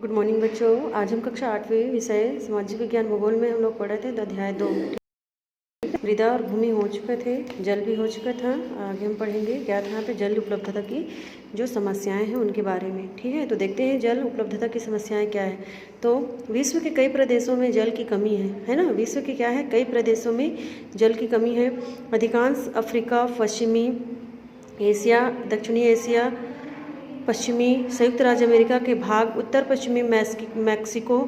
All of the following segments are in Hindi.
गुड मॉर्निंग बच्चों। आज हम कक्षा 8वीं विषय सामाजिक विज्ञान भूगोल में हम लोग पढ़े थे अध्याय 2। मृदा और भूमि हो चुके थे, जल भी हो चुका था। आगे हम पढ़ेंगे क्या था यहाँ पे जल उपलब्धता की जो समस्याएं हैं उनके बारे में। ठीक है, तो देखते हैं जल उपलब्धता की समस्याएं क्या है। तो विश्व के कई प्रदेशों में जल की कमी है ना। विश्व के क्या है, कई प्रदेशों में जल की कमी है। अधिकांश अफ्रीका, पश्चिमी एशिया, दक्षिणी एशिया, पश्चिमी संयुक्त राज्य अमेरिका के भाग, उत्तर पश्चिमी मैक्सिको,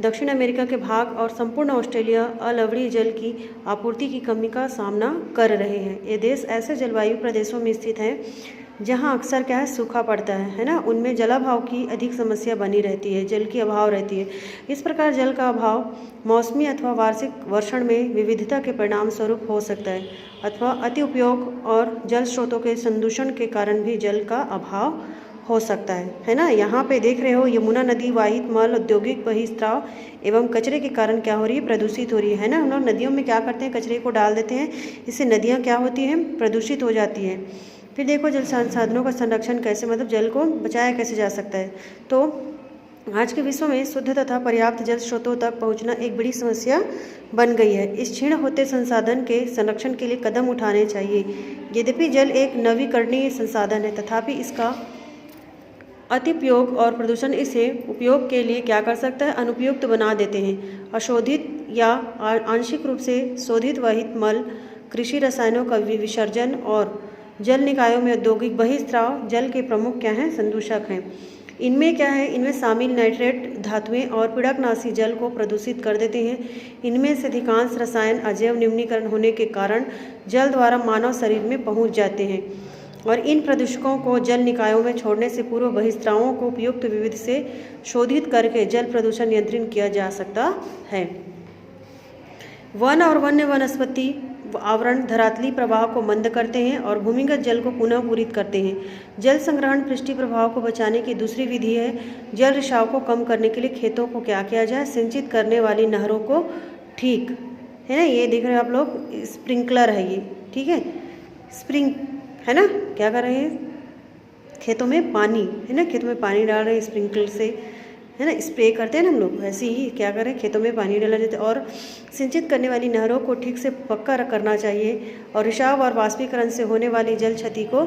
दक्षिण अमेरिका के भाग और संपूर्ण ऑस्ट्रेलिया अलवणीय जल की आपूर्ति की कमी का सामना कर रहे हैं। ये देश ऐसे जलवायु प्रदेशों में स्थित हैं जहां अक्सर क्या है, सूखा पड़ता है ना। उनमें जलाभाव की अधिक समस्या बनी रहती है, जल की अभाव रहती है। इस प्रकार जल का अभाव मौसमी अथवा वार्षिक वर्षण में विविधता के परिणाम स्वरूप हो सकता है, अथवा अति उपयोग और जल स्रोतों के संदूषण के कारण भी जल का अभाव हो सकता है ना। यहाँ पे देख रहे हो यमुना नदी वाहित मल, औद्योगिक बहिस्त्राव एवं कचरे के कारण क्या हो रही है, प्रदूषित हो रही है ना। हम लोग नदियों में क्या करते हैं, कचरे को डाल देते हैं, इससे नदियाँ क्या होती हैं, प्रदूषित हो जाती हैं। फिर देखो जल संसाधनों का संरक्षण कैसे, मतलब जल को बचाया कैसे जा सकता है। तो आज के विश्व में शुद्ध तथा पर्याप्त जल स्रोतों तक पहुंचना एक बड़ी समस्या बन गई है। इस क्षीण होते संसाधन के संरक्षण के लिए कदम उठाने चाहिए। यद्यपि जल एक नवीकरणीय संसाधन है, तथापि इसका अतिप्रयोग और प्रदूषण इसे उपयोग के लिए क्या कर सकता है, अनुपयुक्त बना देते हैं। अशोधित या आंशिक रूप से शोधित वहित मल, कृषि रसायनों का विसर्जन और जल निकायों में औद्योगिक बहिस्त्राव जल के प्रमुख क्या हैं, संदूषक हैं। इनमें क्या है, इनमें शामिल नाइट्रेट धातुएं और पीड़कनाशी जल को प्रदूषित कर देते हैं। इनमें से अधिकांश रसायन अजैव निम्नीकरण होने के कारण जल द्वारा मानव शरीर में पहुंच जाते हैं और इन प्रदूषकों को जल निकायों में छोड़ने से पूर्व बहिस्त्रावों को उपयुक्त विधि से शोधित करके जल प्रदूषण नियंत्रित किया जा सकता है। वन और वन्य वनस्पति आवरण धरातली प्रवाह को मंद करते हैं और भूमिगत जल को पुनः पूरित करते हैं। जल संग्रहण पृष्ठीय प्रभाव को बचाने की दूसरी विधि है। जल रिसाव को कम करने के लिए खेतों को क्या किया जाए, सिंचित करने वाली नहरों को, ठीक है ना। ये देख रहे हो आप लोग, स्प्रिंकलर है ये, ठीक है, स्प्रिंग है ना, क्या कर रहे हैं, खेतों में पानी है ना, खेतों में पानी डाल रहे हैं स्प्रिंकलर से, है ना, स्प्रे करते हैं ना हम लोग, वैसे ही क्या करें, खेतों में पानी डाला जाता है। और सिंचित करने वाली नहरों को ठीक से पक्का करना चाहिए और रिसाव और वाष्पीकरण से होने वाली जल क्षति को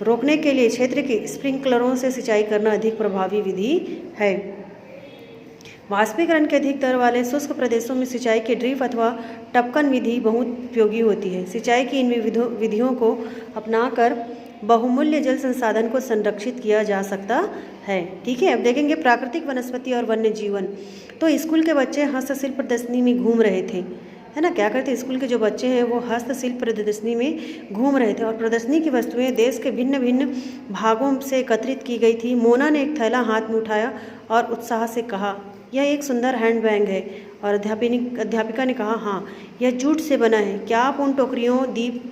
रोकने के लिए क्षेत्र के स्प्रिंकलरों से सिंचाई करना अधिक प्रभावी विधि है। वाष्पीकरण के अधिक दर वाले शुष्क प्रदेशों में सिंचाई के ड्रिप अथवा टपकन विधि बहुत उपयोगी होती है। सिंचाई की इन विधियों को अपनाकर बहुमूल्य जल संसाधन को संरक्षित किया जा सकता है। ठीक है, अब देखेंगे प्राकृतिक वनस्पति और वन्य जीवन। तो स्कूल के बच्चे हस्तशिल्प प्रदर्शनी में घूम रहे थे, है ना। क्या करते, स्कूल के जो बच्चे हैं वो हस्तशिल्प प्रदर्शनी में घूम रहे थे और प्रदर्शनी की वस्तुएं देश के भिन्न भिन्न भागों से एकत्रित की गई थी। मोना ने एक थैला हाथ में उठाया और उत्साह से कहा, यह एक सुंदर हैंड बैग है। और अध्यापिका ने कहा, हाँ, यह जूट से बना है। क्या आप उन टोकरियों, दीप,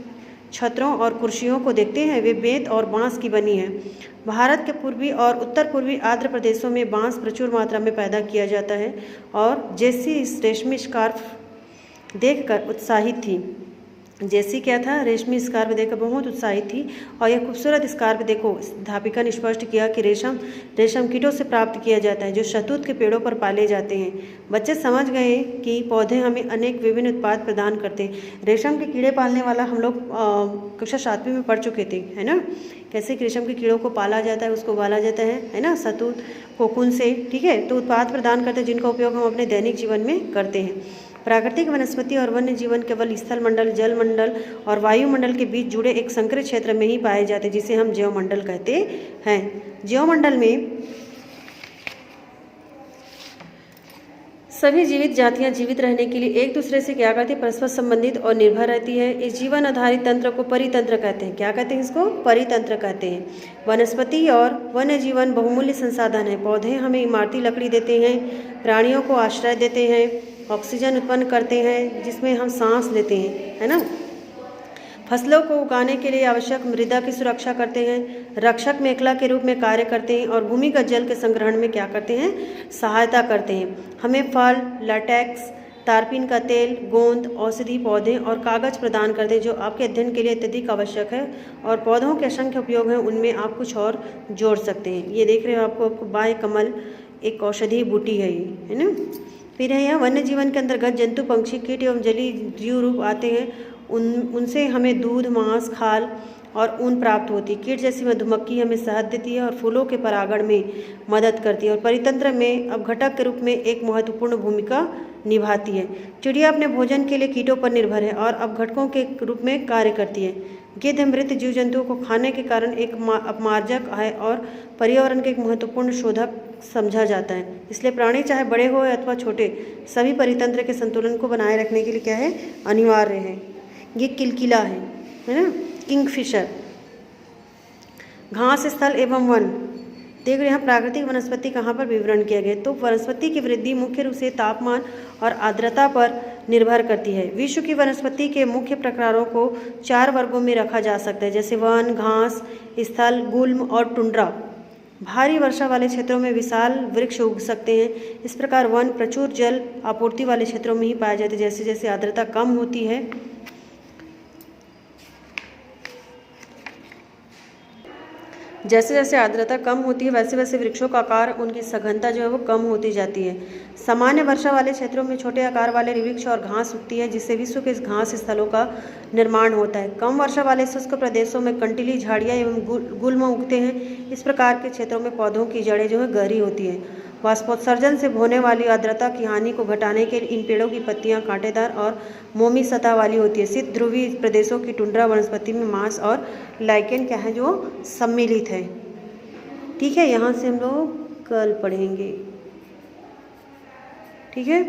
छत्रों और कुर्सियों को देखते हैं, वे बेंत और बांस की बनी है। भारत के पूर्वी और उत्तर पूर्वी आर्द्र प्रदेशों में बांस प्रचुर मात्रा में पैदा किया जाता है। और जेसी इस रेशमी स्कार्फ देखकर उत्साहित थी। जैसी क्या था, रेशमी स्कार्फ देखकर बहुत उत्साहित थी। और यह खूबसूरत स्कार्फ देखो, अध्यापिका ने स्पष्ट किया कि रेशम कीटों से प्राप्त किया जाता है जो शहतूत के पेड़ों पर पाले जाते हैं। बच्चे समझ गए कि पौधे हमें अनेक विभिन्न उत्पाद प्रदान करते हैं। रेशम के कीड़े पालने वाला हम लोग कक्षा 7वीं में पढ़ चुके थे, है ना, कैसे रेशम के कीड़ों को पाला जाता है, उसको उबाला जाता है ना, शहतूत कोकून से। ठीक है, तो उत्पाद प्रदान करते हैं जिनका उपयोग हम अपने दैनिक जीवन में करते हैं। प्राकृतिक वनस्पति और वन्य जीवन केवल स्थल मंडल, जल मंडल और वायुमंडल के बीच जुड़े एक संकरित क्षेत्र में ही पाए जाते हैं, जिसे हम जैवमंडल कहते हैं। जैवमंडल में सभी जीवित जातियां जीवित रहने के लिए एक दूसरे से क्या करती है, परस्पर संबंधित और निर्भर रहती है। इस जीवन आधारित तंत्र को परितंत्र कहते हैं। क्या कहते हैं इसको, परितंत्र कहते हैं। वनस्पति और वन्य जीवन बहुमूल्य संसाधन है। पौधे हमें इमारती लकड़ी देते हैं, प्राणियों को आश्रय देते हैं, ऑक्सीजन उत्पन्न करते हैं जिसमें हम सांस लेते हैं, है ना। फसलों को उगाने के लिए आवश्यक मृदा की सुरक्षा करते हैं, रक्षक मेखला के रूप में कार्य करते हैं और भूमिगत जल के संग्रहण में क्या करते हैं, सहायता करते हैं। हमें फल, लाटेक्स, तारपीन का तेल, गोंद, औषधि, पौधे और कागज प्रदान करते हैं जो आपके अध्ययन के लिए अत्यधिक आवश्यक है। और पौधों के असंख्य उपयोग हैं, उनमें आप कुछ और जोड़ सकते हैं। ये देख रहे हो आपको बाह्य कमल एक औषधीय बूटी है ये, है ना। फिर है यह वन्य जीवन के अंतर्गत जंतु, पक्षी, कीट एवं जलीय जीव रूप आते हैं। उनसे हमें दूध, मांस, खाल और ऊन प्राप्त होती है। कीट जैसी मधुमक्खी हमें शहद देती है और फूलों के परागण में मदद करती है और परितंत्र में अपघटक के रूप में एक महत्वपूर्ण भूमिका निभाती है। चिड़िया अपने भोजन के लिए कीटों पर निर्भर है और अपघटकों के रूप में कार्य करती है। गिद्ध मृत जीव जंतुओं को खाने के कारण एक अपमार्जक है और पर्यावरण के एक महत्वपूर्ण शोधक समझा जाता है। इसलिए प्राणी चाहे बड़े हो अथवा छोटे, सभी परितंत्र के संतुलन को बनाए रखने के लिए क्या है, अनिवार्य है। ये किलकिला है ना, किंगफिशर। घास स्थल एवं वन, देख रहे हैं प्राकृतिक वनस्पति कहाँ पर विवरण किया गया। तो वनस्पति की वृद्धि मुख्य रूप से तापमान और आर्द्रता पर निर्भर करती है। विश्व की वनस्पति के मुख्य प्रकारों को 4 वर्गों में रखा जा सकता है, जैसे वन, घास स्थल, गुल्म और टुंड्रा। भारी वर्षा वाले क्षेत्रों में विशाल वृक्ष उग सकते हैं। इस प्रकार वन प्रचुर जल आपूर्ति वाले क्षेत्रों में ही पाए जाते हैं। जैसे जैसे आर्द्रता कम होती है, जैसे जैसे आर्द्रता कम होती है वैसे वैसे वृक्षों का आकार, उनकी सघनता जो है वो कम होती जाती है। सामान्य वर्षा वाले क्षेत्रों में छोटे आकार वाले वृक्ष और घास उगती है, जिससे विश्व के घास स्थलों का निर्माण होता है। कम वर्षा वाले शुष्क प्रदेशों में कंटीली झाड़ियाँ एवं गुल्म उगते हैं। इस प्रकार के क्षेत्रों में पौधों की जड़ें जो है गहरी होती हैं। वाष्पोत्सर्जन से होने वाली आर्द्रता की हानि को घटाने के लिए इन पेड़ों की पत्तियां कांटेदार और मोमी सतह वाली होती है। शीत ध्रुवीय प्रदेशों की टुंड्रा वनस्पति में मांस और लाइकेन क्या है, जो सम्मिलित है। ठीक है, यहाँ से हम लोग कल पढ़ेंगे। ठीक है।